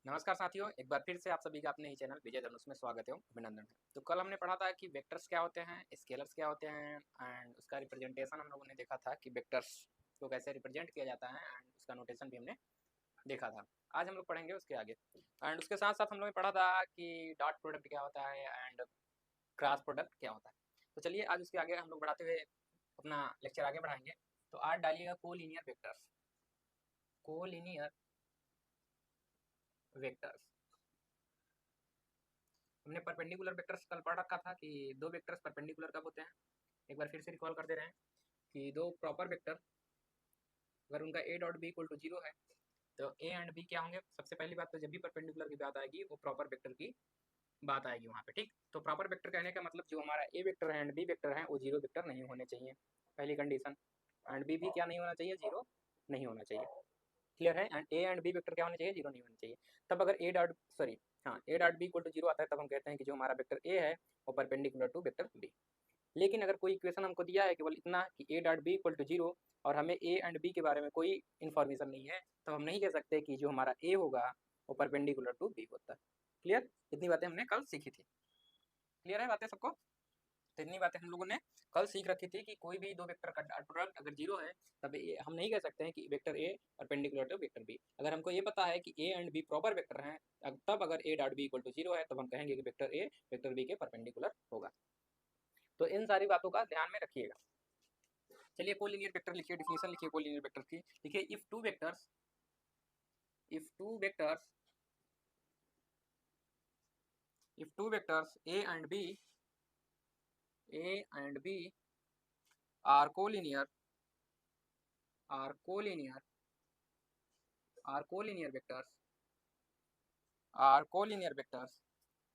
नमस्कार साथियों, एक बार फिर से आप सभी का अपने ही चैनल विजय धनुष में स्वागत एवं अभिनंदन है। तो कल हमने पढ़ा था कि वेक्टर्स क्या होते हैं, स्केलर्स क्या होते हैं एंड उसका रिप्रेजेंटेशन हम लोगों ने देखा था कि वेक्टर्स को कैसे रिप्रेजेंट किया जाता है एंड उसका नोटेशन भी हमने देखा था। आज हम लोग पढ़ेंगे उसके आगे एंड उसके साथ साथ हम लोगों ने पढ़ा था कि डॉट प्रोडक्ट क्या होता है एंड क्रॉस प्रोडक्ट क्या होता है। तो चलिए आज उसके आगे हम लोग बढ़ाते हुए अपना लेक्चर आगे बढ़ाएंगे। तो आज डालिएगा कोलिनियर वेक्टर्स। कोलिनियर वेक्टर्स हमने परपेंडिकुलर वेक्टर्स कल पढ़ रखा था कि दो वेक्टर्स परपेंडिकुलर कब होते हैं। एक बार फिर से रिकॉल कर दे रहे हैं कि दो प्रॉपर वेक्टर अगर उनका A dot B equal to zero है तो ए एंड बी क्या होंगे। सबसे पहली बात तो जब भी परपेंडिकुलर की बात आएगी वो प्रॉपर वेक्टर की बात आएगी वहाँ पे, ठीक। तो प्रॉपर वेक्टर कहने का मतलब जो हमारा ए वेक्टर है एंड बी वेक्टर है वो जीरो वेक्टर नहीं होने चाहिए, पहली कंडीशन। एंड बी भी क्या नहीं होना चाहिए, जीरो नहीं होना चाहिए। क्लियर है। And A and B vector क्या होने चाहिए, जीरो नहीं होने चाहिए। तब अगर ए डॉट सॉरी हाँ A dot B equal to zero आता है तब हम कहते हैं कि जो हमारा वेक्टर ए है वो परपेंडिकुलर टू वेक्टर बी। लेकिन अगर कोई इक्वेशन हमको दिया है केवल इतना कि A dot B equal to zero और हमें ए एंड बी के बारे में कोई इन्फॉर्मेशन नहीं है तो हम नहीं कह सकते कि जो हमारा ए होगा वो परपेंडिकुलर टू बी होता है। क्लियर। इतनी बातें हमने कल सीखी थी। क्लियर है बातें सबको। तो इतनी बातें हम लोगों ने कल सीख रखी थी कि कोई भी दो वेक्टर का डॉट प्रोडक्ट अगर जीरो है तब हम नहीं कह सकते हैं कि vector A perpendicular to vector B. अगर हमको ये पता है कि A and B proper vector हैं तब अगर A dot B equal to zero है तब हम कहेंगे कि वेक्टर ए वेक्टर बी के परपेंडिकुलर होगा। तो इन सारी बातों का ध्यान में रखिएगा। चलिए कोलिनियर वेक्टर लिखिए, डिफिनेशन लिखिए कोलिनियर वेक्टर की। लिखिए if two vectors if two vectors a and b are collinear vectors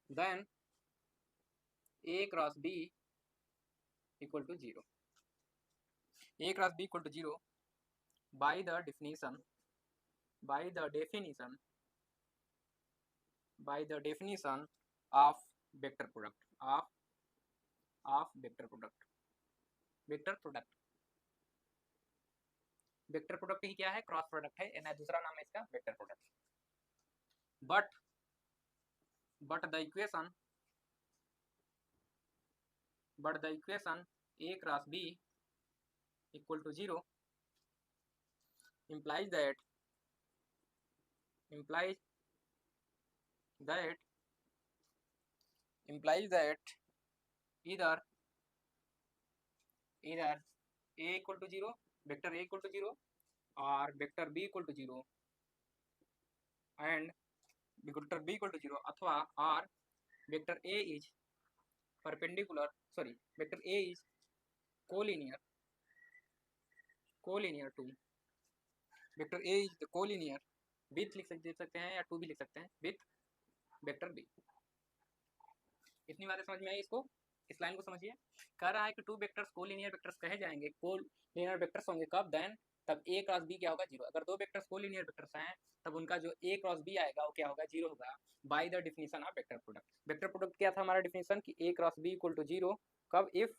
then a cross b equal to zero. A cross b equal to zero by the definition of vector product vector product ही क्या है, cross product है, यानी दूसरा नाम है इसका vector product. But the equation a cross b equal to zero implies that either a equal to zero, vector a equal to zero और vector b equal to zero and vector b equal to zero अथवा और vector a is perpendicular vector a is collinear to vector a is the collinear with लिख सकते हैं या to भी लिख सकते हैं विथ वेक्टर b। इतनी बातें समझ में आई। इसको इस लाइन को समझिए। कह रहा है कि टू वेक्टर्स कोलिनियर वेक्टर्स कहे जाएंगे, कोलिनियर वेक्टर्स होंगे कब, देन तब ए क्रॉस बी क्या होगा, जीरो। अगर दो वेक्टर्स कोलिनियर वेक्टर्स हैं तब उनका जो ए क्रॉस बी आएगा वो क्या होगा, जीरो होगा, by the definition of vector product. Vector product क्या था हमारा डिफिनेशन कि A cross B equal to zero कब, if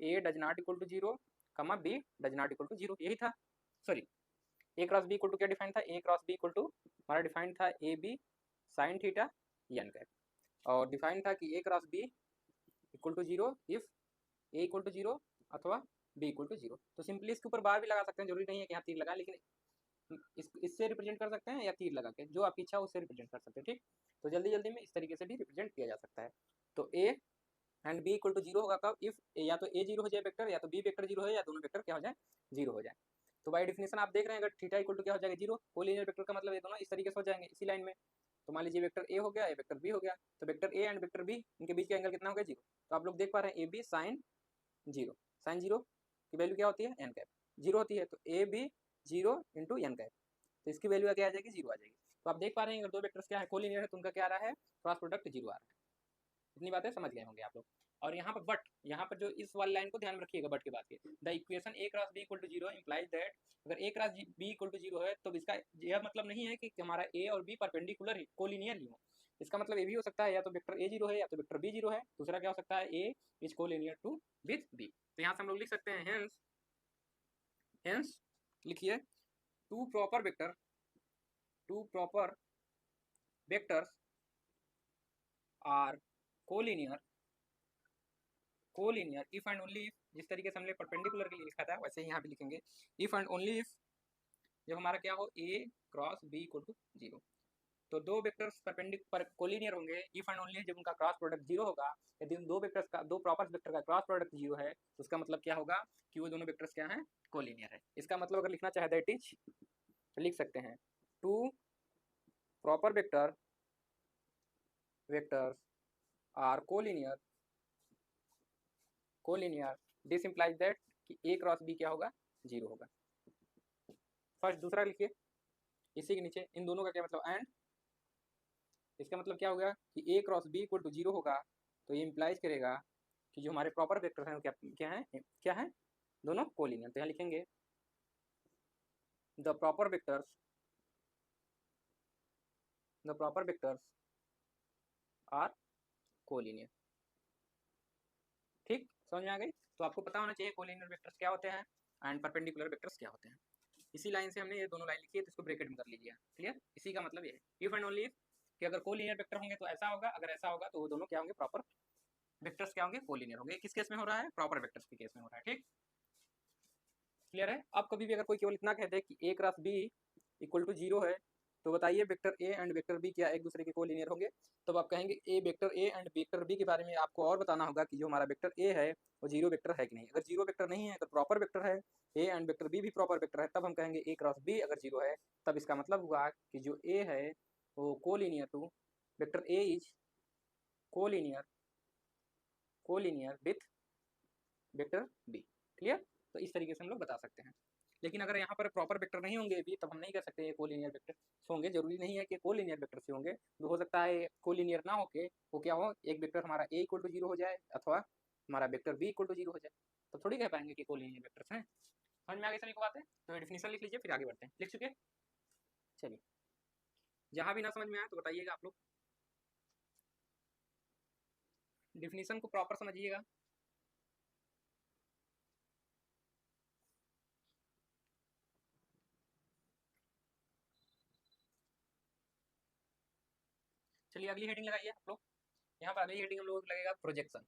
A does not equal to zero comma B does not equal to zero. यही था। Sorry, A cross B equal to क्या define था, A cross B equal to हमारा define था A B sine theta N cap, और define था कि A cross B equal to zero if A equal to zero अथवा B equal to zero. तो simply इसके ऊपर बार भी लगा सकते हैं, जरूरी नहीं है कि यहाँ तीर लगा, लेकिन इससे रिप्रेजेंट कर सकते हैं या तीर लगा के, जो आपकी इच्छा उससे रिप्रेजेंट कर सकते हैं, ठीक। तो जल्दी जल्दी में इस तरीके से भी रिप्रेजेंट किया जा सकता है। तो A and B equal to zero होगा कब, इफ या तो ए जीरो हो जाए वेक्टर, या तो बी वेक्टर जीरो है, या दोनों वेक्टर क्या हो जाए, जीरो हो जाए। तो बाय डिफिनेशन आप देख रहे हैं अगर थीटा इक्वल टू क्या हो जाएगा, जीरो। कोलिनियर वेक्टर का मतलब ये दोनों इस तरीके से हो जाएंगे इसी लाइन में। तो मान लीजिए वेक्टर ए हो गया, वेक्टर बी हो गया, तो vector A and vector B इनके बीच का एंगल कितना हो गया, जीरो। तो आप लोग देख पा रहे हैं A B sine zero, sine zero की वैल्यू क्या होती है, एन कैप, जीरो होती है। तो A B zero into N cap, तो इसकी वैल्यू क्या आ जाएगी, जीरो आ जाएगी। तो आप देख पा रहे हैं अगर दो वेक्टर्स क्या है कोलिनियर है तो उनका क्या आ रहा है, क्रॉस प्रोडक्ट जीरो आ रहा है। इतनी बातें समझ गए होंगे आप लोग। और यहाँ पर बट, यहाँ पर जो इस वाली लाइन को ध्यान में रखिएगा, बट के बाद के the equation A cross B equal to zero implies that, अगर A cross B equal to zero है तो इसका यह मतलब नहीं है कि हमारा ए और बी परपेंडिकुलर ही कोलिनियर ही हो। इसका मतलब ये भी हो सकता है या तो वेक्टर ए जीरो है या तो वेक्टर बी जीरो है। दूसरा क्या हो सकता है, A is collinear to with B. तो यहाँ से हम लोग लिख सकते हैं हेंस लिखिए two proper vectors are collinear if and only if, जिस तरीके से हमने परपेंडिकुलर के लिए लिखा था वैसे ही यहाँ पे लिखेंगे, इफ एंड ओनली इफ जब हमारा क्या हो a cross b equal to 0। तो दो वेक्टर्स परपेंडिकुलर कोलिनियर होंगे इफ एंड ओनली जब उनका क्रॉस प्रोडक्ट 0 होगा। यदि उन दो वेक्टर्स का, दो प्रॉपर वेक्टर का क्रॉस प्रोडक्ट 0 है तो उसका मतलब क्या होगा कि वो दोनों वेक्टर्स क्या हैं, कोलिनियर है। इसका मतलब अगर लिखना चाहे दैट इज लिख सकते हैं two proper vectors are collinear this implies that कि a क्रॉस b क्या होगा, 0 होगा। फर्स्ट, दूसरा लिखिए इसी के नीचे, इन दोनों का क्या मतलब, एंड इसका मतलब क्या होगा कि a cross b equal to 0 होगा। तो ये इंप्लाइज करेगा कि जो हमारे प्रॉपर वेक्टर हैं वो क्या है, दोनों कोलिनियर। तो यहाँ लिखेंगे the proper vectors are collinear. ठीक, समझ में आ गई। तो आपको पता होना चाहिए कोलिनियर वेक्टर्स क्या होते हैं एंड परपेंडिकुलर वेक्टर्स क्या होते हैं। इसी लाइन से हमने ये दोनों लाइन लिखी है तो इसको ब्रैकेट में कर लीजिए। क्लियर, इसी का मतलब ये है इफ एंड ओनली इफ कि अगर कोलिनियर वेक्टर होंगे तो ऐसा होगा, अगर ऐसा होगा तो वो दोनों क्या होंगे, प्रॉपर वेक्टर्स क्या होंगे, कोलिनियर होंगे। किस केस में हो रहा है, प्रॉपर वेक्टर्स के केस में हो रहा है। ठीक, क्लियर है। अब कभी भी अगर कोई केवल इतना कहते हैं कि a cross b equal to 0 है तो बताइए vector a and vector b क्या एक दूसरे के कोलिनियर होंगे। तो आप कहेंगे vector a and vector b के बारे में आपको और बताना होगा कि जो हमारा वेक्टर a है वो 0 वेक्टर है कि नहीं। अगर 0 वेक्टर नहीं है, अगर प्रॉपर वेक्टर है a एंड वेक्टर b भी प्रॉपर वेक्टर है, तब हम कहेंगे a क्रॉस b अगर 0 है तब इसका मतलब हुआ कि जो a है वो collinear to vector a is collinear with vector b। Clear, तो इस तरीके से हम लोग बता सकते हैं। लेकिन अगर यहाँ पर प्रॉपर वेक्टर नहीं होंगे भी तब हम नहीं कह सकते कोलिनियर वेक्टर होंगे। जरूरी नहीं है कि कोलिनियर वेक्टर से होंगे, तो हो सकता है कोलिनियर ना होके वो क्या हो, एक वेक्टर हमारा a इक्वल टू 0 हो जाए अथवा हमारा वेक्टर b इक्वल टू 0 हो जाए, तो थोड़ी कह पाएंगे कि कोलिनियर वेक्टर्स हैं। समझ में आ गई सभी को बातें। तो डिफिनेशन लिख लीजिए, फिर आगे बढ़ते हैं। लिख चुके, चलिए जहाँ भी ना समझ में आए तो बताइएगा आप लोग। डिफिनेशन को प्रॉपर समझिएगा। चलिए अगली हेडिंग लगाइए आप लोग। यहाँ पर अगली हेडिंग हम लोग लगेगा प्रोजेक्शन।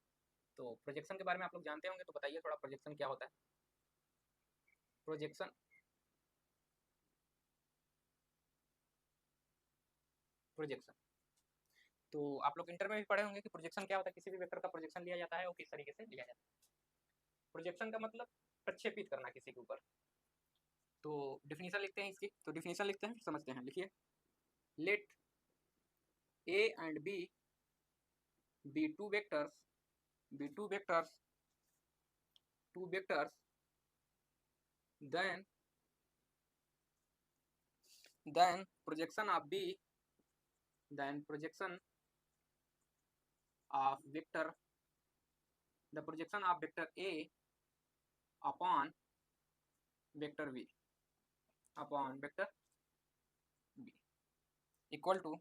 तो प्रोजेक्शन के बारे में आप लोग जानते होंगे, तो बताइए थोड़ा प्रोजेक्शन क्या होता है। प्रोजेक्शन तो आप लोग इंटर में भी पढ़े होंगे कि प्रोजेक्शन क्या होता है, किसी भी वेक्टर का प्रोजेक्शन लिया जाता है वो किस तरीके से लिया जाता है। प्रोजेक्शन का मतलब प्रक्षेपित करना किसी के ऊपर। तो डिफिनीशन लिखते हैं इसकी, तो डिफिनीशन लिखते हैं समझते हैं। लिखिए, let A and B be two vectors then projection of b then projection of vector the projection of vector a upon vector b equal to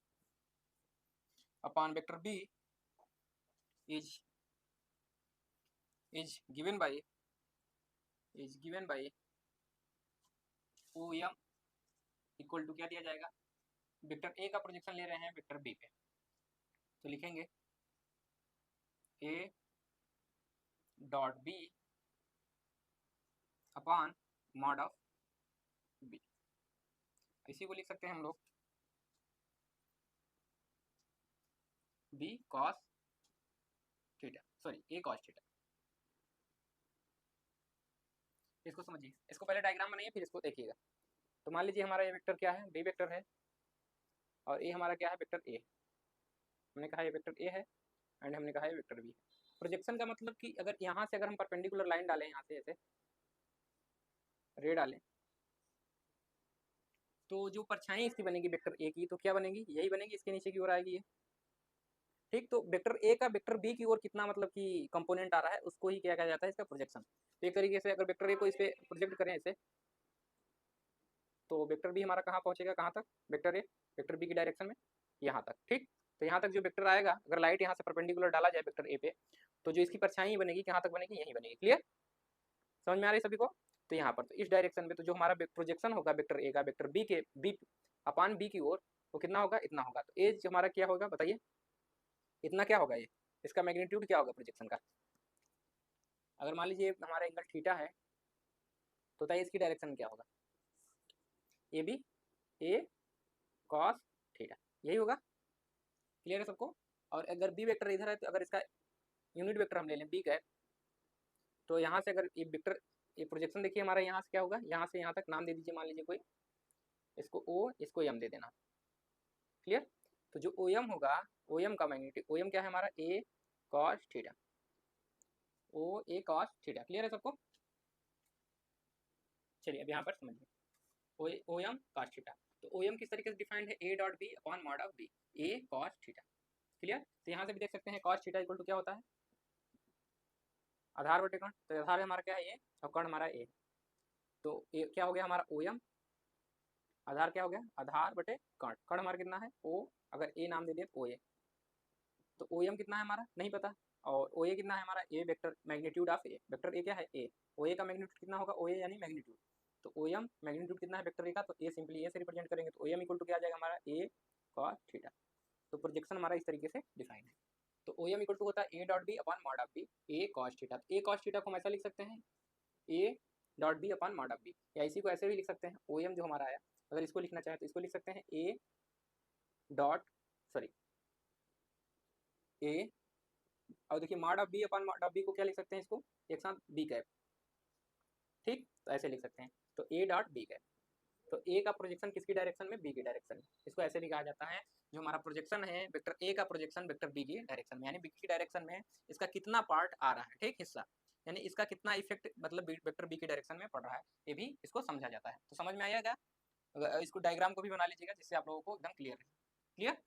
upon vector b is given by OM equal to क्या दिया जाएगा, vector A का projection ले रहे हैं vector B पे, तो लिखेंगे A dot B upon mod of B. इसी को लिख सकते हैं हम लोग B cos theta, sorry A cos theta. इसको समझिए, इसको पहले डायग्राम बनाइए फिर इसको देखिएगा। तो मान लीजिए हमारा ये वेक्टर क्या है, बी वेक्टर है, और ए हमारा क्या है, वेक्टर ए। हमने कहा ये वेक्टर ए है एंड हमने कहा ये वेक्टर बी है। प्रोजेक्शन का मतलब कि अगर यहाँ से अगर हम परपेंडिकुलर लाइन डालें, यहाँ से ऐसे रे डालें, तो जो परछाई इसकी बनेगी वेक्टर ए की, तो क्या बनेगी, यही बनेगी, इसके नीचे की ओर आएगी ये। ठीक, तो वेक्टर ए का वेक्टर बी की ओर कितना मतलब कि कंपोनेंट आ रहा है उसको ही क्या कहा जाता है, इसका प्रोजेक्शन। तो एक तरीके से अगर वेक्टर ए को इस पे प्रोजेक्ट करें ऐसे, तो वेक्टर बी हमारा कहाँ पहुंचेगा, कहाँ तक, वेक्टर बी की डायरेक्शन में यहाँ तक। ठीक, तो यहाँ तक जो वेक्टर आएगा, अगर लाइट यहाँ से परपेंडिकुलर डाला जाए वेक्टर ए पे, तो जो इसकी परछाई बनेगी कहाँ तक बनेगी, यही बनेगी। क्लियर, समझ में आ रही सभी को। तो यहाँ पर तो इस डायरेक्शन में तो जो हमारा प्रोजेक्शन होगा वेक्टर ए का वेक्टर बी के बी अपान बी की ओर, वो कितना होगा, इतना होगा। तो ए जो हमारा क्या होगा बताइए, इतना क्या होगा, ये इसका मैग्नीट्यूड क्या होगा प्रोजेक्शन का। अगर मान लीजिए हमारा एंगल थीटा है तो बताइए इसकी डायरेक्शन क्या होगा, A B, A cos theta, यही होगा। क्लियर है सबको। और अगर बी वेक्टर इधर है तो अगर इसका यूनिट वेक्टर हम ले लें बी कैप, तो यहाँ से अगर ये वेक्टर, ये प्रोजेक्शन देखिए हमारा यहाँ से क्या होगा, यहाँ से यहाँ तक नाम दे दीजिए, मान लीजिए कोई, इसको ओ, इसको एम दे देना। क्लियर। तो जो ओ एम होगा, ओ एम का मैग्नीट्यूड, ओ एम क्या है हमारा, ए कॉस थीटा, ओ ए कॉस थीटा। क्लियर है सबको। चलिए अब यहाँ पर समझिए ओ एम कॉस थीटा। तो ओ एम किस तरीके से डिफाइंड है, A dot B upon mod of B, A cos theta. Clear. तो यहाँ से भी देख सकते हैं कॉस थीटा इक्वल टू क्या होता है, आधार बटे कर्ण। तो आधार हमारा क्या है ए, और कर्ण हमारा ए। तो ए क्या हो गया हमारा ओ एम, आधार क्या हो गया, आधार बटे कर्ण। कर्ण हमारा कितना है ओ, अगर ए नाम दे दिया ओ ए, तो ओ एम कितना है हमारा नहीं पता, और ओ ए कितना है हमारा, A vector magnitude of A, vector A क्या है ए, ओ ए का मैग्नीट्यूड कितना होगा, ओ ए यानी मैग्नीट्यूड। तो ओ एम मैग्नीट्यूड कितना है वेक्टर ए का, तो ए सिंपली ए से रिप्रेजेंट करेंगे, तो ओ एम इक्वल टू क्या आ जाएगा हमारा, ए कॉस थीटा। तो प्रोजेक्शन हमारा इस तरीके से डिफाइन है। तो ओ एम इक्वल टू होता है A dot B upon mod of B, A cos theta. A cos theta को हम ऐसा लिख सकते हैं, A dot B upon mod of B, या इसी को ऐसे भी लिख सकते हैं, ओ एम जो हमारा आया, अगर इसको लिखना चाहे तो इसको लिख सकते हैं ए डॉट, सॉरी ए, और देखिए mod of B upon mod of B को क्या लिख सकते हैं, इसको एक साथ बी कैप। ठीक, तो ऐसे लिख सकते हैं। तो ए डॉट बी कैप, तो ए का प्रोजेक्शन किसकी डायरेक्शन में, बी की डायरेक्शन में। इसको ऐसे भी कहा जाता है, जो हमारा प्रोजेक्शन है वेक्टर ए का प्रोजेक्शन वेक्टर बी की डायरेक्शन में, यानी बी की डायरेक्शन में इसका कितना पार्ट आ रहा है, ठीक हिस्सा, यानी इसका कितना इफेक्ट मतलब वेक्टर बी की डायरेक्शन में पड़ रहा है, ये भी इसको समझा जाता है। तो समझ में आएगा, इसको डायग्राम को भी बना लीजिएगा जिससे आप लोगों को एकदम क्लियर है। क्लियर।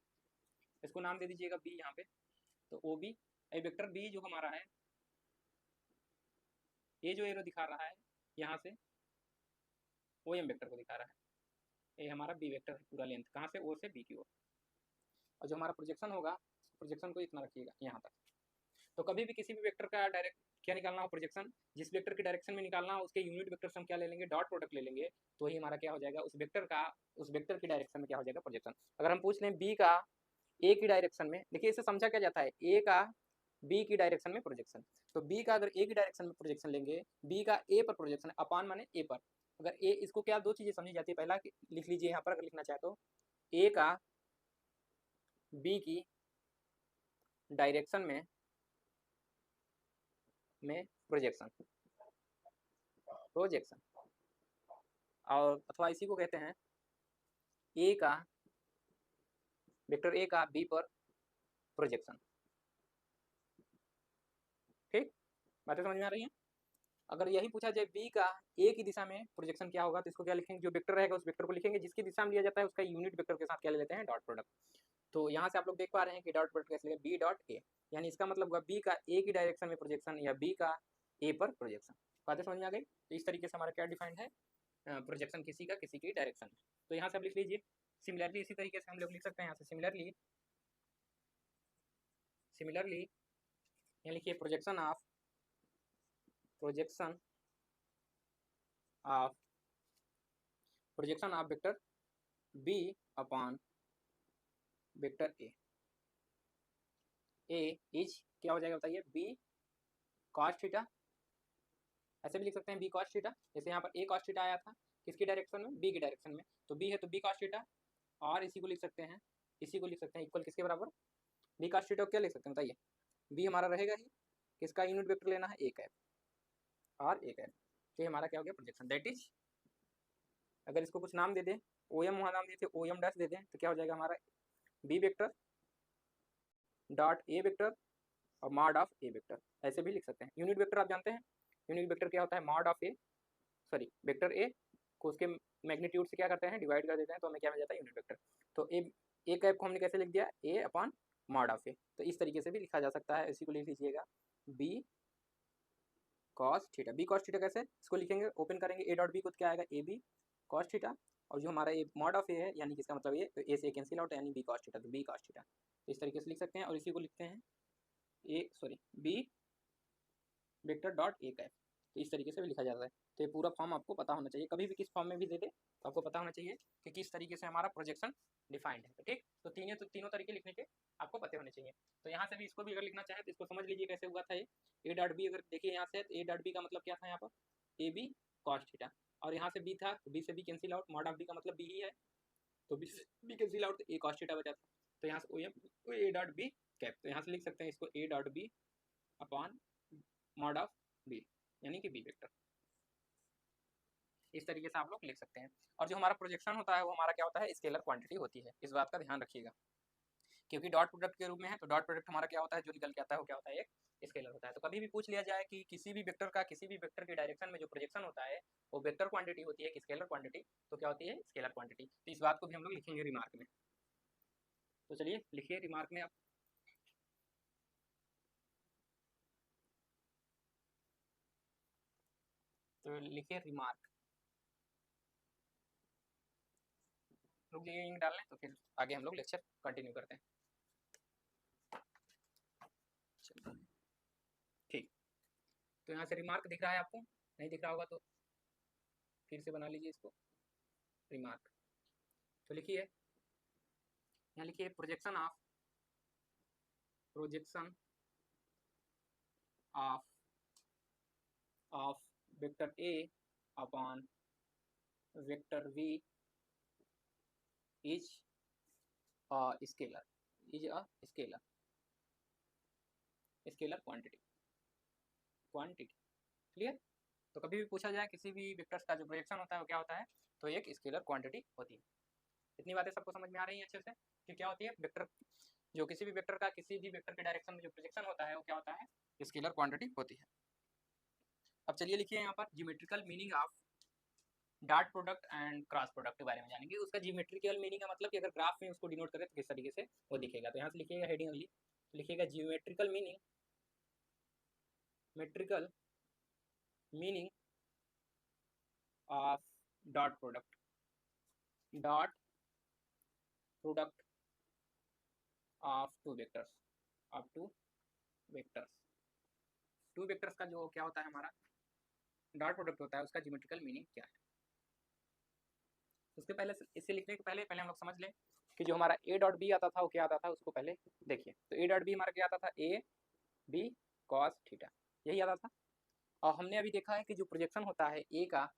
इसको नाम दे दीजिएगा बी यहाँ पे, तो ओ बी, वेक्टर बी जो हमारा है, ये जो एरो दिखा रहा है यहाँ से ओ एम वेक्टर को दिखा रहा है, ये हमारा बी वेक्टर है पूरा लेंथ, कहाँ से ओ से बी की ओर। और जो हमारा प्रोजेक्शन होगा, प्रोजेक्शन को इतना रखिएगा यहाँ तक। तो कभी भी किसी भी वेक्टर का डायरेक्ट क्या निकालना हो, प्रोजेक्शन जिस वेक्टर की डायरेक्शन में निकालना हो उसके यूनिट वेक्टर से हम क्या ले लेंगे, डॉट प्रोडक्ट ले लेंगे, तो ही हमारा क्या हो जाएगा, उस वेक्टर का उस वेक्टर की डायरेक्शन में क्या हो जाएगा प्रोजेक्शन। अगर हम पूछ लें बी का ए की डायरेक्शन में, देखिए इसे समझा क्या जाता है, ए का बी की डायरेक्शन में प्रोजेक्शन, तो बी का अगर ए की डायरेक्शन में प्रोजेक्शन लेंगे, बी का ए पर प्रोजेक्शन, अपान माने ए पर, अगर ए, इसको क्या दो चीजें समझी जाती है, पहला लिख लीजिए यहाँ पर अगर लिखना चाहे तो, ए का बी की डायरेक्शन में प्रोजेक्शन, प्रोजेक्शन, और अथवा इसी को कहते हैं ए का वेक्टर ए का बी पर प्रोजेक्शन। ठीक, बातें समझ में आ रही हैं। अगर यही पूछा जाए बी का ए की दिशा में प्रोजेक्शन क्या होगा, तो इसको क्या लिखेंगे, जो वेक्टर रहेगा उस वेक्टर को लिखेंगे, जिसकी दिशा में लिया जाता है उसका यूनिट वेक्टर के साथ क्या ले लेते हैं, डॉट प्रोडक्ट। तो यहाँ से आप लोग देख पा रहे हैं कि डॉट प्रोडक्ट कैसे लिखें, बी डॉट ए, यानी इसका मतलब होगा बी का ए की डायरेक्शन में प्रोजेक्शन या बी का ए पर प्रोजेक्शन। बातें समझ में आ गई। तो इस तरीके से हमारा क्या डिफाइंड है, प्रोजेक्शन किसी का किसी की डायरेक्शन में। तो यहाँ से आप लिख लीजिए सिमिलरली, इसी तरीके से हम लोग लिख सकते हैं यहाँ से सिमिलरली, सिमिलरली यहाँ लिखिए projection of vector B upon vector A is क्या हो जाएगा बताइए, बी कॉस थीटा, ऐसे भी लिख सकते हैं बी कॉस थीटा। जैसे यहाँ पर ए कॉस थीटा आया था किसकी डायरेक्शन में, बी की डायरेक्शन में, तो बी है तो बी कॉस थीटा, और इसी को लिख सकते हैं, इसी को लिख सकते हैं इक्वल किसके बराबर, बी कॉस थीटा को क्या लिख सकते हैं बताइए, बी हमारा रहेगा ही, किसका यूनिट वेक्टर लेना है, ए कैप, और ए कैप, तो हमारा क्या हो गया प्रोजेक्शन। दैट इज, अगर इसको कुछ नाम दे दें, ओ एम वहाँ नाम देते ओ एम डैश दे दें, तो क्या हो जाएगा हमारा B vector dot A vector और मॉड ऑफ ए वेक्टर, ऐसे भी लिख सकते हैं। यूनिट वेक्टर आप जानते हैं, यूनिट वेक्टर क्या होता है, mod of A, sorry vector A को उसके मैग्नीट्यूड से क्या करते हैं, डिवाइड कर देते हैं, तो हमें क्या मिल जाता है, यूनिट वेक्टर। तो ए कैप को हमने कैसे लिख दिया, ए अपॉन मॉड ऑफ ए, तो इस तरीके से भी लिखा जा सकता है। इसी को लिख लीजिएगा B cos theta. B cos theta कैसे इसको लिखेंगे, ओपन करेंगे ए डॉट बी को, क्या आएगा ए बी कॉस थीटा, और जो हमारा ये मॉड ऑफ ए है यानी कि इसका मतलब ये ए से कैंसिल आउट यानी बी कॉस थीटा, तो बी कॉस थीटा, तो इस तरीके से लिख सकते हैं। और इसी को लिखते हैं A, sorry B vector dot A cap, तो इस तरीके से भी लिखा जाता है। तो ये पूरा फॉर्म आपको पता होना चाहिए, कभी भी किस फॉर्म में भी दे दे तो आपको पता होना चाहिए कि किस तरीके से हमारा प्रोजेक्शन डिफाइंड है। ठीक, तो तीनों तरीके लिखने के आपको पते होने चाहिए। तो यहाँ से भी इसको भी अगर लिखना चाहे तो इसको समझ लीजिए कैसे हुआ था ये ए डॉट बी। अगर देखिए यहाँ से ए डॉट बी का मतलब क्या था, यहाँ पर ए बी कॉस थीटा, और यहाँ से बी था तो बी से B cancel out, mod of B का मतलब बी ही है, तो बी कैंसिल आउट तो ए कॉस थीटा बचा था। तो यहाँ से O M A dot B cap, तो यहाँ से लिख सकते हैं इसको A dot B upon mod of B, यानी कि बी वेक्टर। इस तरीके से आप लोग लिख सकते हैं। और जो हमारा प्रोजेक्शन होता है वो हमारा क्या होता है, स्केलर क्वांटिटी होती है, इस बात का ध्यान रखिएगा। क्योंकि डॉट प्रोडक्ट के रूप में है तो डॉट प्रोडक्ट हमारा क्या होता है, जो निकल के आता है वो क्या होता है, एक स्केलर होता है। तो कभी भी पूछ लिया जाए कि किसी भी वेक्टर का किसी भी वेक्टर के डायरेक्शन में जो प्रोजेक्शन होता है वो वेक्टर क्वांटिटी होती है कि स्केलर क्वांटिटी, तो क्या होती है, स्केलर क्वांटिटी। तो इस बात को भी हम लोग लिखेंगे रिमार्क में। तो चलिए लिखिए रिमार्क में आप, तो लिखिए रिमार्क, रुक जाइए इंक डाल लें तो फिर आगे हम लोग लेक्चर कंटिन्यू करते हैं। ठीक, तो यहाँ से रिमार्क दिख रहा है आपको, नहीं दिख रहा होगा तो फिर से बना लीजिए इसको रिमार्क। तो लिखिए, यहाँ लिखिए projection of vector A upon vector V is scalar, scalar quantity. Clear. तो कभी भी पूछा जाए किसी भी वेक्टर्स का जो प्रोजेक्शन होता है वो क्या होता है, तो एक स्केलर क्वांटिटी होती है। इतनी बातें सबको समझ में आ रही हैं अच्छे से कि क्या होती है वेक्टर, जो किसी भी वेक्टर का किसी भी वेक्टर के डायरेक्शन में जो प्रोजेक्शन होता है वो क्या होता है, स्केलर क्वांटिटी होती है। अब चलिए लिखिए यहाँ पर geometrical meaning of dot product and cross product के बारे में जानेंगे। उसका ज्योमेट्रिकल मीनिंग का मतलब कि अगर ग्राफ में उसको डिनोट करें तो किस तरीके से वो दिखेगा। तो यहाँ से लिखिएगा हेडिंग ओनली, तो लिखिएगा geometrical meaning of dot product of two vectors two vectors का जो क्या होता है हमारा डॉट प्रोडक्ट होता है, उसका ज्योमेट्रिकल मीनिंग क्या है। उसके पहले इसे लिखने के पहले हम लोग समझ लें कि जो हमारा ए डॉट बी आता था वो क्या आता था, उसको पहले देखिए। तो ए डॉट बी हमारा क्या आता था, ए बी कॉस थीटा, यही आता था। और हमने अभी देखा है कि जो प्रोजेक्शन होता है ए का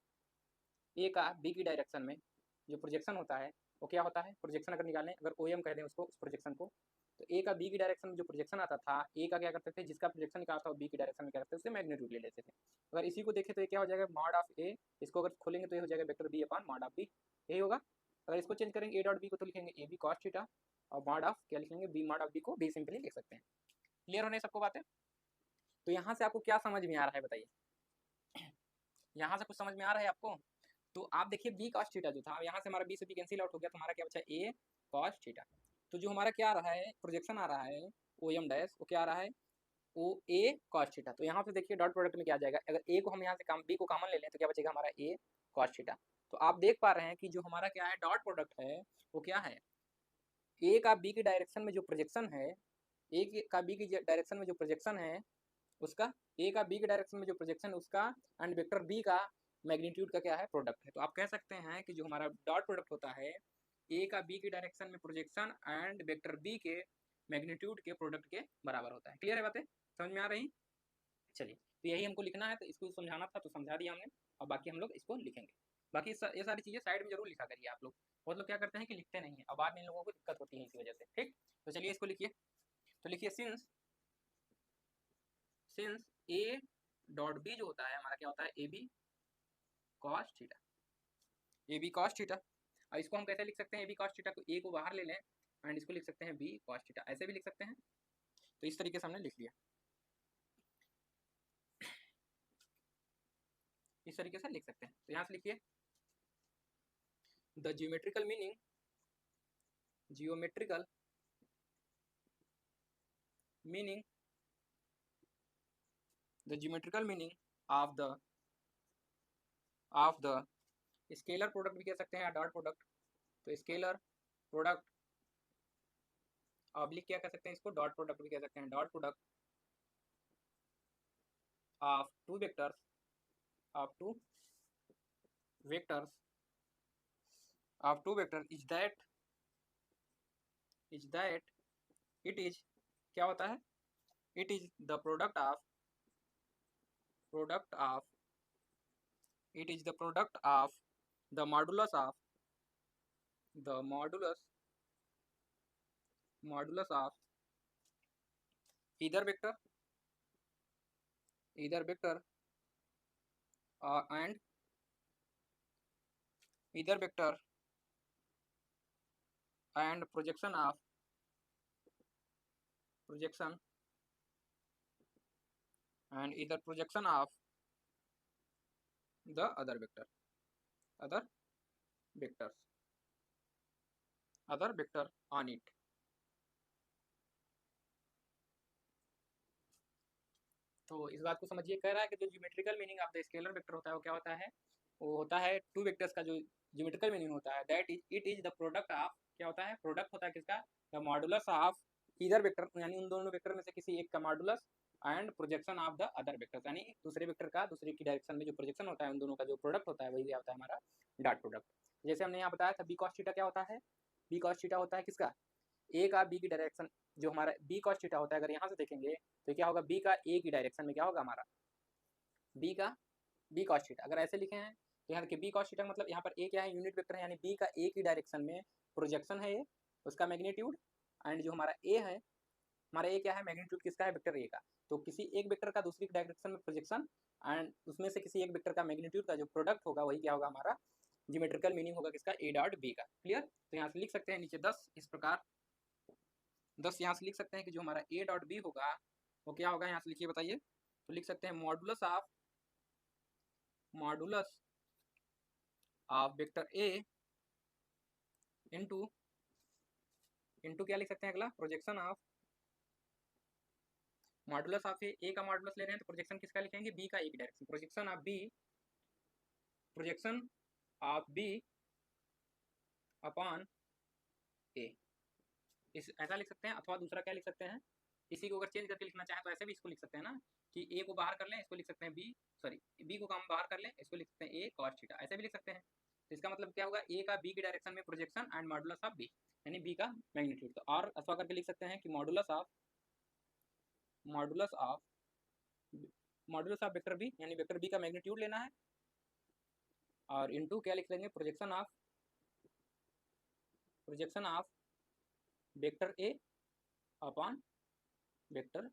बी की डायरेक्शन में जो प्रोजेक्शन होता है वो क्या होता है, प्रोजेक्शन अगर निकालें, अगर ओ एम कह दें उसको, उस प्रोजेक्शन को, तो ए का बी की डायरेक्शन में जो प्रोजेक्शन आता था, ए का क्या करते थे, जिसका प्रोजेक्शन निकालता था बी की डायरेक्शन में क्या करते थे, उससे मैग्नीट्यूड ले लेते थे। अगर इसी को देखें तो ये क्या हो जाएगा, मॉड ऑफ ए, इसको अगर खोलेंगे तो ये हो जाएगा vector B upon mod of B, यही होगा। अगर इसको चेंज करेंगे ए डॉट बी को तो लिखेंगे ए बी कॉस थीटा, और मॉड ऑफ क्या लिखेंगे, बी मॉड ऑफ बी को बी सिंपली लिख सकते हैं। क्लियर होने सबको बातें। तो यहाँ से आपको क्या समझ में आ रहा है बताइए, यहाँ से कुछ समझ में आ रहा है आपको। तो आप देखिए बी कॉस थीटा जो था, यहाँ से हमारा बी से बी कैंसिल आउट हो गया, तो हमारा क्या बचा, ए कॉस थीटा। तो जो हमारा क्या आ रहा है, प्रोजेक्शन आ रहा है ओ एम डैश, वो क्या आ रहा है, ओ ए कॉस थीटा। तो यहाँ पे देखिए डॉट प्रोडक्ट में क्या आ जाएगा, अगर ए को हम यहाँ से बी को कॉमन ले लें तो क्या बचेगा हमारा, ए कॉस थीटा। तो आप देख पा रहे हैं कि जो हमारा क्या है डॉट प्रोडक्ट है वो क्या है, ए का बी की डायरेक्शन में जो प्रोजेक्शन है, ए का बी की डायरेक्शन में जो प्रोजेक्शन है उसका, ए का बी के डायरेक्शन में जो प्रोजेक्शन उसका, एंड वेक्टर बी का मैग्नीट्यूड का क्या है, प्रोडक्ट है। तो आप कह सकते हैं कि जो हमारा डॉट प्रोडक्ट होता है ए का बी की डायरेक्शन में प्रोजेक्शन एंड वेक्टर बी के मैग्नीट्यूड के प्रोडक्ट के बराबर होता है। क्लियर है बातें, समझ में आ रही। चलिए, तो यही हमको लिखना है, तो इसको समझाना था तो समझा दिया हमने, और बाकी हम लोग इसको लिखेंगे। बाकी ये सारी चीज़ें साइड में जरूर लिखा करिए आप लोग। बहुत लोग क्या करते हैं कि लिखते नहीं है, और बाद में इन लोगों को दिक्कत होती है इसी वजह से। ठीक, तो चलिए इसको लिखिए। तो लिखिए सिंस ए डॉट बी जो होता है हमारा क्या होता है, A B cos theta, A B cos theta. और इसको हम कैसे लिख सकते हैं, ए बी कॉस थीटा को ए को बाहर ले लें एंड इसको लिख सकते हैं बी कॉस थीटा, ऐसे भी लिख सकते हैं। तो इस तरीके से हमने लिख लिया, इस तरीके से लिख सकते हैं। तो यहाँ से लिखिए the geometrical meaning of the scalar product भी कह सकते हैं या डॉट प्रोडक्ट। तो स्केलर प्रोडक्ट ऑब्लिक क्या कह सकते हैं इसको, डॉट प्रोडक्ट भी कह सकते हैं, dot product of two vectors vectors of two vector is that it is क्या होता है, it is the product of it is the product of the modulus of either vector and either vector and projection and either projection of the other vector on it. तो इस बात को समझिए, कह रहा है कि जो geometrical meaning of the scalar vector होता है वो क्या होता है, वो होता है टू वेक्टर्स का जो ज्योमेट्रिकल मीनिंग होता है that is it is the product of, क्या होता है, प्रोडक्ट होता है किसका, the modulus of either vector, यानी उन दोनों वेक्टर में से किसी एक का modulus and projection of the other vectors, यानी दूसरे वेक्टर का दूसरे की डायरेक्शन में जो प्रोजेक्शन होता है उन दोनों का जो प्रोडक्ट होता है वही क्या होता है हमारा डॉट प्रोडक्ट। जैसे हमने यहाँ बताया था बी कॉस थीटा क्या होता है, बी कॉस थीटा होता है किसका, ए का बी की डायरेक्शन, जो हमारा बी कॉस थीटा होता है अगर यहाँ से देखेंगे तो क्या होगा, बी का ए की डायरेक्शन में क्या होगा हमारा बी का बी कॉस थीटा। अगर ऐसे लिखे हैं तो यहाँ देखिए बी कॉस थीटा मतलब यहाँ पर ए क्या है, यूनिट वेक्टर है, यानी बी का ए की डायरेक्शन में प्रोजेक्शन है ये, उसका मैग्नीट्यूड, एंड जो हमारा ए है, हमारा ए क्या है, मैग्नीट्यूड किसका है, वेक्टर ए का। तो किसी एक वेक्टर का दूसरी डायरेक्शन में प्रोजेक्शन एंड उसमें से किसी एक वेक्टर का मैग्नीट्यूड का जो प्रोडक्ट होगा वही क्या होगा हमारा ज्योमेट्रिकल मीनिंग होगा किसका, ए डॉट बी का। क्लियर। तो यहाँ से लिख सकते हैं नीचे 10 इस प्रकार, 10 यहाँ से लिख सकते हैं कि जो हमारा ए डॉट बी होगा वो क्या होगा, यहाँ से लिखिए बताइए। तो लिख सकते हैं modulus of vector A into क्या लिख सकते हैं अगला, प्रोजेक्शन ऑफ मॉडुलस ऑफ ए का मॉडुलस ले रहे हैं तो प्रोजेक्शन किसका लिखेंगे, बी का एक direction, projection of B upon A, इस ऐसा लिख सकते हैं। अथवा दूसरा क्या लिख सकते हैं, इसी को अगर चेंज करके लिखना चाहें तो ऐसे भी इसको लिख सकते हैं ना, कि ए को बाहर कर लें, इसको लिख सकते हैं बी को हम बाहर कर लें, इसको लिख सकते हैं ए कॉस थीटा, ऐसे भी लिख सकते हैं। तो इसका मतलब क्या होगा, ए का बी की डायरेक्शन में projection and modulus of B, यानी बी का मैग्नीट्यूड। तो और अथवा करके लिख सकते हैं कि मॉडुलस ऑफ वेक्टर बी, यानी वेक्टर बी का मैग्नीट्यूड लेना है, और इनटू क्या लिख लेंगे, projection of vector A upon vector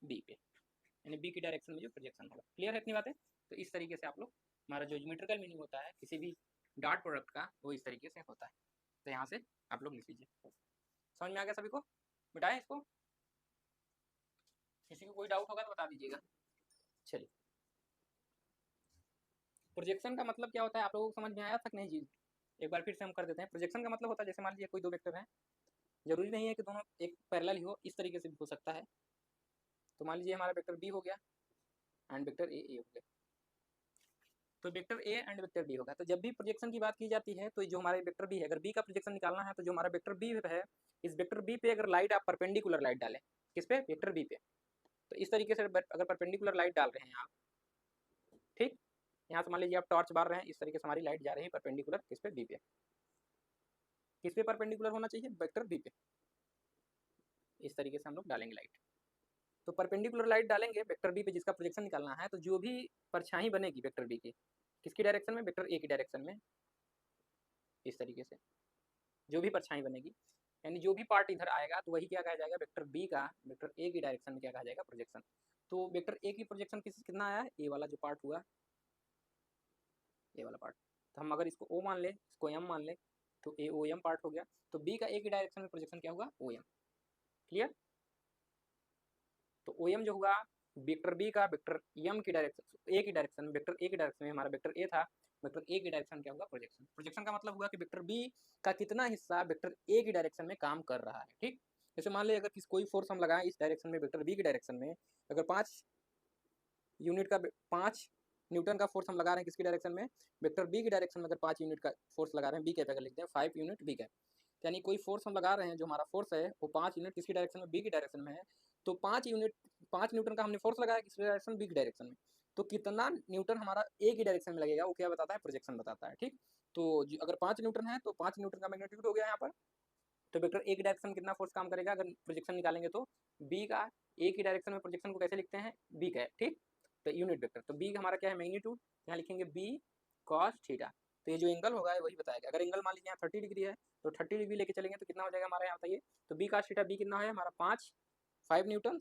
B पे, यानी बी की डायरेक्शन में जो प्रोजेक्शन होगा। क्लियर है इतनी बातें। तो इस तरीके से आप लोग, हमारा जो ज्योमेट्रिकल मीनिंग होता है किसी भी डॉट प्रोडक्ट का वो इस तरीके से होता है। तो यहाँ से आप लोग लिख लीजिए। समझ में आ गया सभी को, मिटाएं इसको, किसी को कोई डाउट होगा तो बता दीजिएगा। चलिए, प्रोजेक्शन का मतलब क्या होता है आप लोगों को समझ में आया था कि नहीं जी, एक बार फिर से हम कर देते हैं। प्रोजेक्शन का मतलब होता है, जैसे मान लीजिए कोई दो वेक्टर हैं, जरूरी नहीं है कि दोनों एक पैरेलल ही हो, इस तरीके से भी हो सकता है। तो मान लीजिए हमारा वेक्टर बी हो गया एंड वेक्टर ए हो गया, तो vector A and vector B होगा। तो जब भी प्रोजेक्शन की बात की जाती है तो जो हमारा वेक्टर बी है, अगर बी का प्रोजेक्शन निकालना है तो जो हमारा वेक्टर बी है, इस वेक्टर बी पे अगर लाइट आप परपेंडिकुलर लाइट डालें, किस पे, वेक्टर बी पे, तो इस तरीके से अगर परपेंडिकुलर लाइट डाल रहे हैं आप, ठीक, यहाँ से मान लीजिए आप टॉर्च बार रहे हैं, इस तरीके से हमारी लाइट जा रही है परपेंडिकुलर किस पे, बी पे। किस पे परपेंडिकुलर होना चाहिए, वेक्टर बी पे। इस तरीके से हम लोग डालेंगे लाइट। तो परपेंडिकुलर लाइट डालेंगे वेक्टर बी पे जिसका प्रोजेक्शन निकालना है, तो जो भी परछाई बनेगी वेक्टर बी की, किसकी डायरेक्शन में, वेक्टर ए की डायरेक्शन में, इस तरीके से जो भी परछाई बनेगी, यानी जो भी पार्ट इधर आएगा तो वही क्या कहा जाएगा, वेक्टर बी का वेक्टर ए की डायरेक्शन में क्या कहा जाएगा, प्रोजेक्शन। तो वेक्टर ए की प्रोजेक्शन कितना आया है, ए वाला जो पार्ट हुआ, ए वाला पार्ट, तो हम अगर इसको ओ मान लें, इसको एम मान लें, तो ए ओ एम पार्ट हो गया। तो बी का ए की डायरेक्शन में प्रोजेक्शन क्या होगा, ओ एम। क्लियर। तो ओ एम जो हुआ वेक्टर बी का वेक्टर एम की डायरेक्शन, ए की डायरेक्शन, वेक्टर ए की डायरेक्शन में हमारा वेक्टर ए था, वेक्टर ए की डायरेक्शन क्या होगा, प्रोजेक्शन। प्रोजेक्शन का मतलब हुआ कि वेक्टर बी का कितना हिस्सा वेक्टर ए की डायरेक्शन में काम कर रहा है। ठीक, जैसे मान लीजिए अगर कोई फोर्स हम लगाएं इस डायरेक्शन में, वेक्टर बी की डायरेक्शन में, अगर 5 यूनिट का 5 न्यूटन का फोर्स हम लगा रहे हैं किसकी डायरेक्शन में, वेक्टर बी की डायरेक्शन में अगर 5 यूनिट का फोर्स लगा रहे हैं, बी कैप अगर लिखते हैं 5 यूनिट बी कैप, यानी कोई फोर्स हम लगा रहे हैं, जो हमारा फोर्स है वो 5 यूनिट किसकी डायरेक्शन में, बी की डायरेक्शन में है। तो 5 न्यूटन का हमने फोर्स लगाया किस डायरेक्शन, बी की डायरेक्शन में। तो कितना न्यूटन हमारा एक ही डायरेक्शन में लगेगा वो क्या बताता है, प्रोजेक्शन बताता है। ठीक, तो अगर 5 न्यूटन है तो 5 न्यूटन का मैग्नीट्यूड हो गया यहाँ पर। तो वेक्टर एक डायरेक्शन कितना फोर्स काम करेगा अगर प्रोजेक्शन निकालेंगे तो बी का एक ही डायरेक्शन में प्रोजेक्शन को कैसे लिखते हैं, बी का, ठीक। तो यूनिट वेक्टर, तो बी हमारा क्या है, मैग्नीट्यूड, यहाँ लिखेंगे बी कॉस थीटा। तो ये जो एंगल होगा वही बताएगा। अगर एंगल मान लीजिए यहाँ 30 डिग्री है तो 30 डिग्री लेके चलेंगे तो कितना हो जाएगा हमारा, यहाँ बताइए। तो बी कॉस थीटा, बी कितना है हमारा 5 न्यूटन,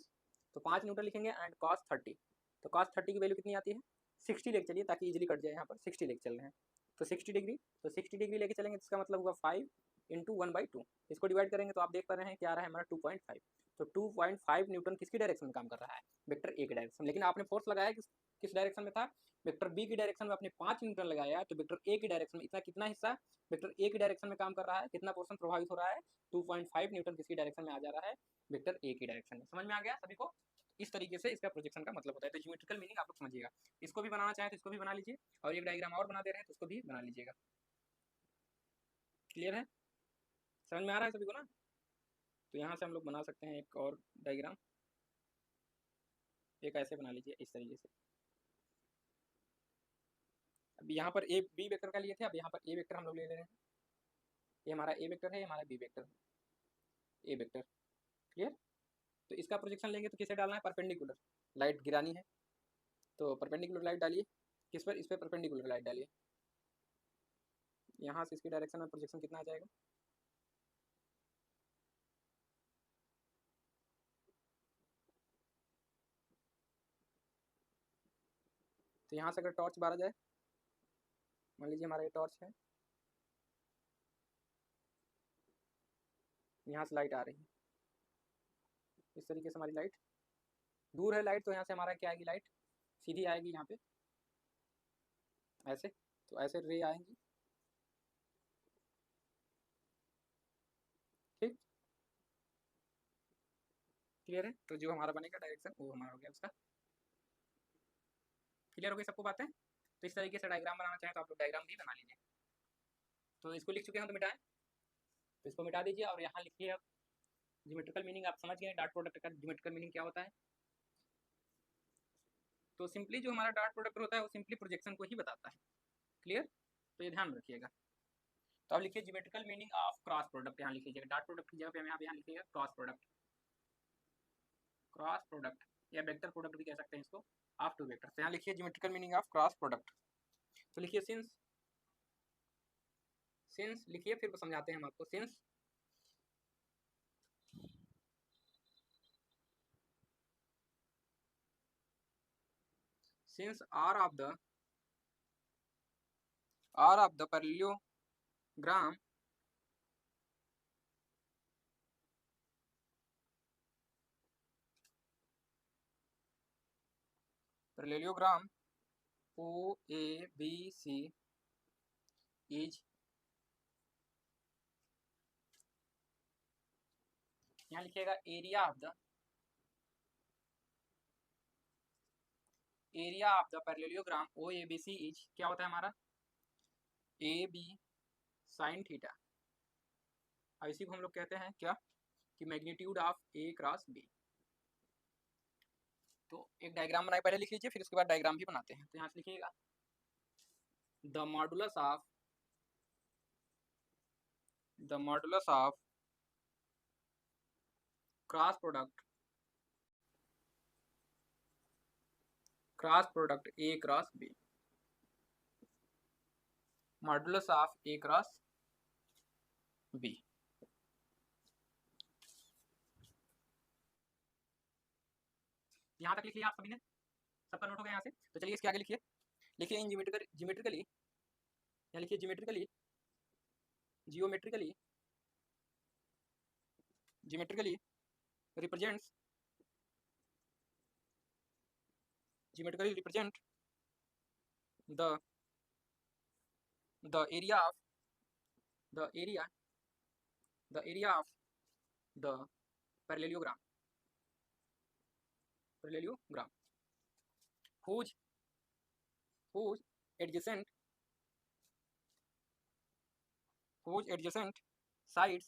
तो 5 न्यूटन लिखेंगे एंड कॉस 30। तो कॉस 30 की वैल्यू कितनी आती है, 60 लेके चलिए ताकि इजीली कट जाए, यहाँ पर 60 लेके चल रहे हैं। तो 60 डिग्री, तो 60 डिग्री लेके चलेंगे तो इसका मतलब हुआ 5 इंटू 1/2। इसको डिवाइड करेंगे तो आप देख पा रहे हैं क्या आ रहा है हमारा 2.5। तो 2.5 न्यूटन किसकी डायरेक्शन में काम कर रहा है, वेक्टर ए की डायरेक्शन में। लेकिन आपने फोर्स लगाया किस डायरेक्शन में था, वेक्टर बी की डायरेक्शन में आपने 5 न्यूटन लगाया, तो वेक्टर ए की डायरेक्शन में इतना कितना हिस्सा वेक्टर ए की डायरेक्शन में काम कर रहा है, कितना पोर्शन प्रभावित हो रहा है, 2.5 न्यूटन किसकी डायरेक्शन में आ जा रहा है, वेक्टर ए की डायरेक्शन में। समझ में आ गया सभी को। इस तरीके से इसका प्रोजेक्शन का मतलब होता है। तो ज्योमेट्रिकल मीनिंग आप लोग समझिएगा। इसको भी बनाना चाहें तो इसको भी बना लीजिए, और एक डायग्राम और बना दे रहे हैं तो उसको भी बना लीजिएगा। क्लियर है, समझ में आ रहा है सभी को ना। तो यहाँ से हम लोग बना सकते हैं एक और डायग्राम, एक ऐसे बना लीजिए इस तरीके से। अब यहाँ पर ए बी वेक्टर का लिए थे, अब यहाँ पर ए वेक्टर हम लोग ले ले रहे हैं। ये हमारा ए वेक्टर है, ये हमारा B vector, A vector. Clear. तो इसका प्रोजेक्शन लेंगे तो किसे डालना है, परपेंडिकुलर लाइट गिरानी है। तो परपेंडिकुलर लाइट डालिए, किस पर, इस पर परपेंडिकुलर लाइट डालिए। यहाँ से इसकी डायरेक्शन में प्रोजेक्शन कितना आ जाएगा, तो यहाँ से अगर टॉर्च बारा जाए, मान लीजिए हमारा ये टॉर्च है, यहाँ से लाइट आ रही है, इस तरीके से हमारी लाइट, दूर है लाइट तो यहाँ से हमारा क्या आएगी, लाइट सीधी आएगी यहाँ पे ऐसे, तो ऐसे रे आएंगी। ठीक, क्लियर है। तो जो हमारा बनेगा डायरेक्शन वो हमारा हो गया उसका। क्लियर हो गई सबको बातें। तो इस तरीके से डायग्राम बनाना चाहें तो आप लोग डायग्राम भी बना लीजिए। तो इसको लिख चुके हैं तो मिटाएं, तो इसको मिटा दीजिए और यहाँ लिखिए अब ज्योमेट्रिकल मीनिंग। आप समझ गए डॉट प्रोडक्ट का ज्योमेट्रिकल मीनिंग क्या होता है। तो सिंपली जो हमारा डॉट प्रोडक्ट होता है वो सिंपली प्रोजेक्शन को ही बताता है। क्लियर, तो ये ध्यान रखिएगा। तो अब लिखिए geometrical meaning of cross product, यहाँ लिखिएगा डॉट प्रोडक्ट की जगह पे हम यहाँ लिखिएगा क्रॉस प्रोडक्ट, क्रॉस प्रोडक्ट या वेक्टर प्रोडक्ट भी कह सकते हैं इसको, ऑफ टू वेक्टर। तो यहाँ लिखिए geometrical meaning of cross product. तो लिखिए सिंस, सिंस लिखिए, फिर समझाते हैं हम आपको। Since R of the parallelogram OABC is, यहाँ लिखिएगा area of the parallelogram OABC is, क्या होता है हमारा, AB साइन थीटा। अब इसी को हम लोग कहते हैं क्या, कि magnitude of A cross B। तो एक डायग्राम बनाए, पहले लिख लीजिए फिर उसके बाद डायग्राम भी बनाते हैं। तो यहाँ से लिखिएगा the modulus of cross product A cross B, modulus of A cross B। यहाँ तक लिख लिया आप सभी ने, सबका नोट हो गया यहाँ से। तो चलिए इसके आगे लिखिए, लिखिए इन जियोमेट्रिकली, यहाँ लिखिए geometrically represents the area of the area of the parallelogram whose adjacent sides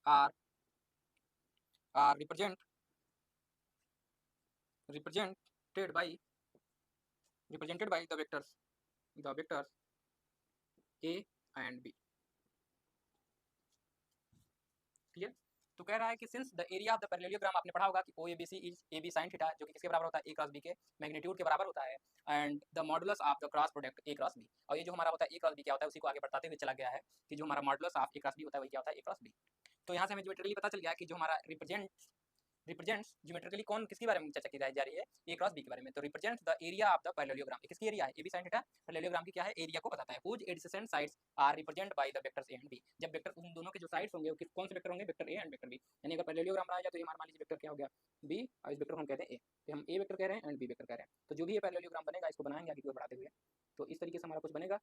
are represent represented by the vectors a and b। Clear. तो कह रहा है कि since the area of the parallelogram, आपने पढ़ा होगा कि O A B C is A B sine theta, जो कि किसके बराबर होता है, ए क्रॉस बी के मैग्नीट्यूड के बराबर होता है, and the modulus of the cross product A cross B. और ये जो हमारा होता है ए क्रॉस बी क्या होता है, उसी को आगे बढ़ाते हुए चला गया है कि जो हमारा modulus of A cross B होता है वही क्या होता है, ए क्रॉस बी। तो यहाँ से हमें ज्योमेट्रिकली पता चल गया कि जो हमारा रिप्रेजेंट्स ज्योमेट्रिकली कौन किसके बारे में चर्चा की जा रही है, ए क्रॉस बी के बारे में। तो represents the area of the parallelogram, किसकी एरिया है, A B sine theta, parallelogram की क्या है, एरिया को बताता है। Whose adjacent sides are represent by the vectors A and B, जब वेक्टर उन दोनों के जो साइड्स होंगे वो कौन से वेक्टर होंगे, vector A and vector B. यानी अगर पैरेललोग्राम बनाया जाए तो ये हमारा मान लीजिए वेक्टर क्या हो गया, बी, और इस वेक्टर को हम कहते हैं ए, तो हम ए वेक्टर कह रहे हैं एंड बी वेक्टर कह रहे हैं। तो जो भी ये पैरेललोग्राम बनेगा इसको बनाएंगे आगे की ओर बढ़ाते हुए, तो इस तरीके से हमारा कुछ बनेगा,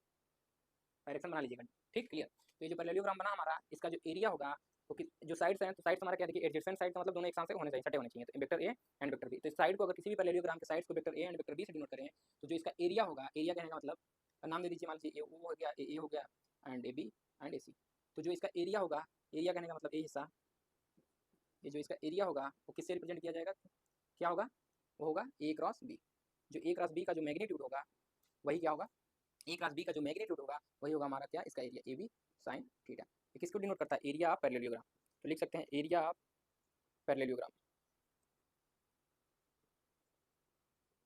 डायरेक्शन बना लीजिएगा, ठीक, क्लियर। तो ये जो पैरेललोग्राम बना हमारा, इसका जो एरिया होगा तो जो साइड्स हैं, तो साइड्स हमारा क्या देखिए एडजेसेंट साइड का मतलब दोनों एक साथ से होने चाहिए, सटे होने चाहिए, तो vector A and vector B. तो इस साइड को अगर किसी भी पैरेललोग्राम के साइड्स को vector A and vector B से डिनोट करें तो जो इसका एरिया होगा, एरिया कहने का मतलब नाम दे दीजिए, मान लीजिए ए ओ हो गया, ए हो गया एंड ए बी एंड ए सी। तो जो इसका एरिया होगा, एरिया कहने का मतलब ए हिस्सा, ये जो इसका एरिया होगा वो किससे रिप्रेजेंट किया जाएगा, क्या होगा, वो होगा ए क्रॉस बी। जो ए क्रॉस बी का जो मैग्नीट्यूड होगा वही क्या होगा, ए क्रॉस बी का जो मैग्नीट्यूड होगा वही होगा हमारा क्या, इसका area A B sine theta. ये किसको डिनोट करता है, एरिया ऑफ पैरेललोग्राम। तो लिख सकते हैं area of parallelogram,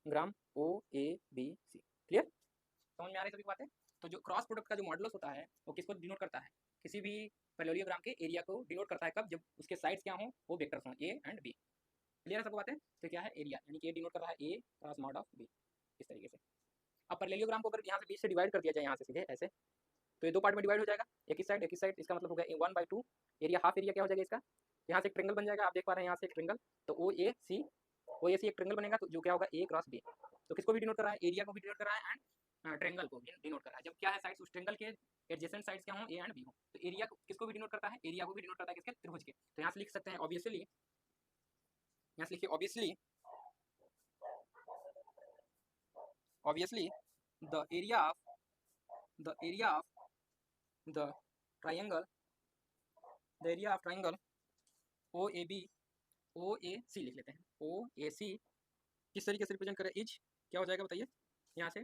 gram O A B C. Clear, समझ में आ रही सभी बातें। तो जो क्रॉस प्रोडक्ट का जो मॉडुलस होता है वो किसको डिनोट करता है, किसी भी पैरेललोग्राम के एरिया को डिनोट करता है, कब, जब उसके साइड्स क्या हो, वो वेक्टर्स हों ए एंड बी। क्लियर है सबको बातें। तो क्या है एरिया, यानी कि ए डिनोट कर रहा है A cross mod of B, इस तरीके से। अब पैरेललोग्राम को अगर यहाँ से बीच से डिवाइड कर दिया जाए, यहाँ से सीधे ऐसे, तो ये दो पार्ट में डिवाइड हो जाएगा, एक इस साइड एक इस साइड, इसका मतलब हो गया 1/2 एरिया, हाफ एरिया क्या हो जाएगा इसका, यहाँ से एक ट्रिंगल बन जाएगा, आप देख पा रहे हैं यहाँ से एक ट्रिंगल, तो ओ ए सी एक ट्रिंगल बनेगा, तो जो क्या होगा ए क्रॉस बी। तो किसको भी डिनोट कर रहा है, एरिया को भी डिनोट कर रहा है एंड ट्रिंगल को भी डिनोट कर रहा है। जब क्या है साइड्स उस ट्रिंगल के एडजेसेंट साइड्स क्या हो, ए एंड बी हो, तो एरिया किसको भी डिनोट करता है, एरिया को भी डिनोट करता है किसके, त्रिभुज के। तो यहाँ से लिख सकते हैं ऑब्वियसली, यहाँ से लिखिए obviously the area of the triangle O A B O A C लिख लेते हैं, ओ ए सी किस तरीके से रिप्रेजेंट करें, इज क्या हो जाएगा बताइए। यहाँ से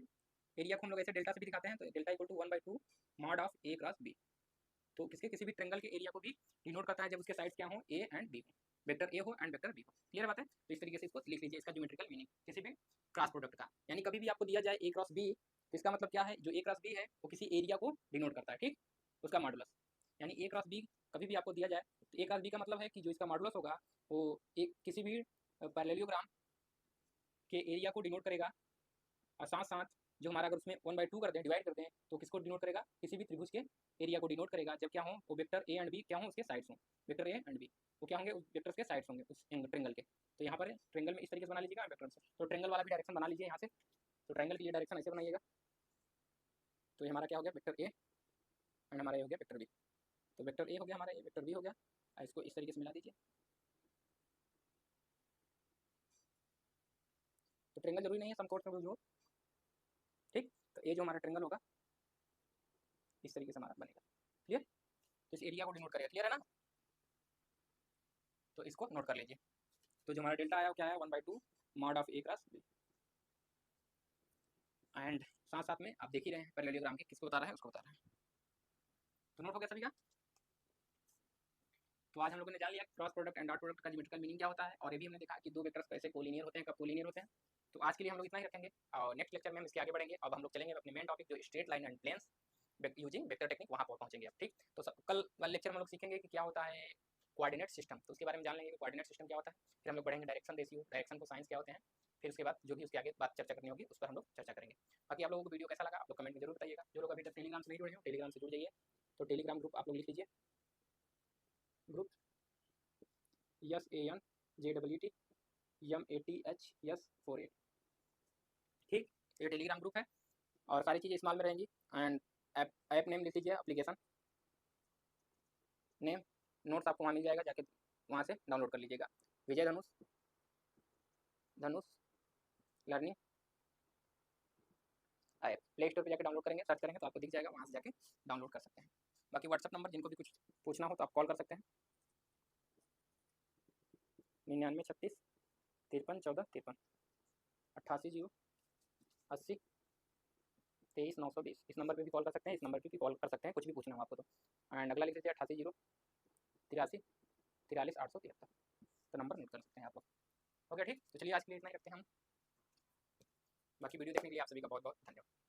एरिया को हम लोग ऐसे डेल्टा से भी दिखाते हैं, तो delta equal to 1/2 mod of A cross B. तो किसके, किसी भी ट्रेंगल के एरिया को भी डिनोट करता है जब उसके साइड्स क्या हो, ए एंड बी हो, वेक्टर ए हो एंड वेक्टर बी हो। क्लियर बात है। तो इस तरीके से इसको लिख लीजिए, इसका ज्योमेट्रिकल मीनिंग किसी भी क्रॉस प्रोडक्ट का, यानी कभी भी आपको दिया जाए ए क्रॉस बी, तो इसका मतलब क्या है, जो ए क्रॉस बी है वो किसी एरिया को डिनोट करता है, ठीक, उसका मॉडुलस। यानी ए क्रॉस बी कभी भी आपको दिया जाए तो ए क्रॉस बी का मतलब है कि जो इसका मॉडुलस होगा वो एक किसी भी पैरेललोग्राम के एरिया को डिनोट करेगा, और साथ साथ जो हमारा अगर उसमें 1/2 कर दें, डिवाइड कर दें, तो किसको डिनोट करेगा, किसी भी त्रिभुज के एरिया को डिनोट करेगा जब क्या हो, वो वेक्टर ए एंड बी क्या हो, उसके साइड्स हों, वेक्टर ए एंड बी वो क्या होंगे, उस वेक्टर्स के साइड्स होंगे उस ट्रेंगल के। तो यहाँ पर ट्रेंगल में इस तरीके से बना लीजिएगा वेक्टर से, तो ट्रेंगल वाला भी डायरेक्शन बना लीजिए यहाँ से। तो ट्रेंगल के लिए डायरेक्शन ऐसे बनाइएगा, तो ये हमारा क्या हो गया, वेक्टर ए एंड हमारा ये हो गया वेक्टर बी। तो वेक्टर ए हो गया हमारा, ये वेक्टर बी हो गया, इसको इस तरीके से मिला दीजिए। तो ट्रेंगल जरूरी नहीं है समकोण त्रिभुज हो, ठीक। तो ये जो हमारा ट्रेंगल होगा इस तरीके से हमारा बनेगा। क्लियर, तो इस एरिया को डिनोट करेगा, क्लियर है ना। तो इसको नोट कर लीजिए। तो जो हमारा डेल्टा आया वो क्या है, 1/2 mod of A cross B. And साथ साथ में आप देख ही रहे हैं पैरेललोग्राम के किसको बता रहा है, उसको बता रहा है। तो नोट हो गया सभी का। तो आज हम लोगों ने जान लिया cross product and dot product का ज्योमेट्रिकल मीनिंग क्या होता है, और ये भी हमने देखा कि दो वेक्टर्स कैसे कोलिनियर होते हैं, कब कोलिनियर होते हैं। तो आज के लिए हम लोग इतना ही रखेंगे, और नेक्स्ट लेक्चर में हम इसके आगे बढ़ेंगे। अब हम लोग चलेंगे अपने मेन टॉपिक जो straight line and planes using vector technique, वहाँ पर पहुँचेंगे अब, ठीक। तो कल वाले लेक्चर में हम लोग सीखेंगे कि क्या होता है कोऑर्डिनेट सिस्टम, तो उसके बारे में जान लेंगे कोऑर्डिनेट सिस्टम क्या होता है। फिर हम लोग पढ़ेंगे डायरेक्शन रेशियो, डायरेक्शन को साइंस क्या होते हैं। फिर उसके बाद जो भी उसके आगे बात चर्चा करनी होगी उस पर हम लोग चर्चा करेंगे। बाकी आप लोगों को वीडियो कैसा लगा आप लोग कमेंट में जरूर बताइएगा। जो लोग अभी तक टेलीग्राम से नहीं जुड़े हो टेलीग्राम से जुड़ जाइए। तो टेलीग्राम ग्रुप आप लोग लिख लीजिए, ग्रुप SANJEETMATHS48, ठीक। ये टेलीग्राम ग्रुप है और सारी चीज़ें स्मॉल में रहेंगी। एंड ऐप नेम लिख लीजिए, एप्लीकेशन नेम, नोट्स आपको वहाँ मिल जाएगा, जाके वहाँ से डाउनलोड कर लीजिएगा। विजय धनुष लर्निंग ऐप प्ले स्टोर पर जाकर डाउनलोड करेंगे, सर्च करेंगे तो आपको दिख जाएगा, वहाँ से जाके डाउनलोड कर सकते हैं। बाकी व्हाट्सअप नंबर जिनको भी कुछ पूछना हो तो आप कॉल कर सकते हैं, 99 36 53 14 53। 88 0 80 23 920। इस नंबर पे भी कॉल कर सकते हैं, इस नंबर पे भी कॉल कर सकते हैं, कुछ भी पूछना हो आपको तो। एंड अगला लिख लीजिए 88 0 83 43 873। तो नंबर नोट कर सकते हैं आप लोग। ओके ठीक, तो चलिए आज के लिए इतना ही रखते हैं हम। बाकी वीडियो देखने के लिए आप सभी का बहुत बहुत धन्यवाद।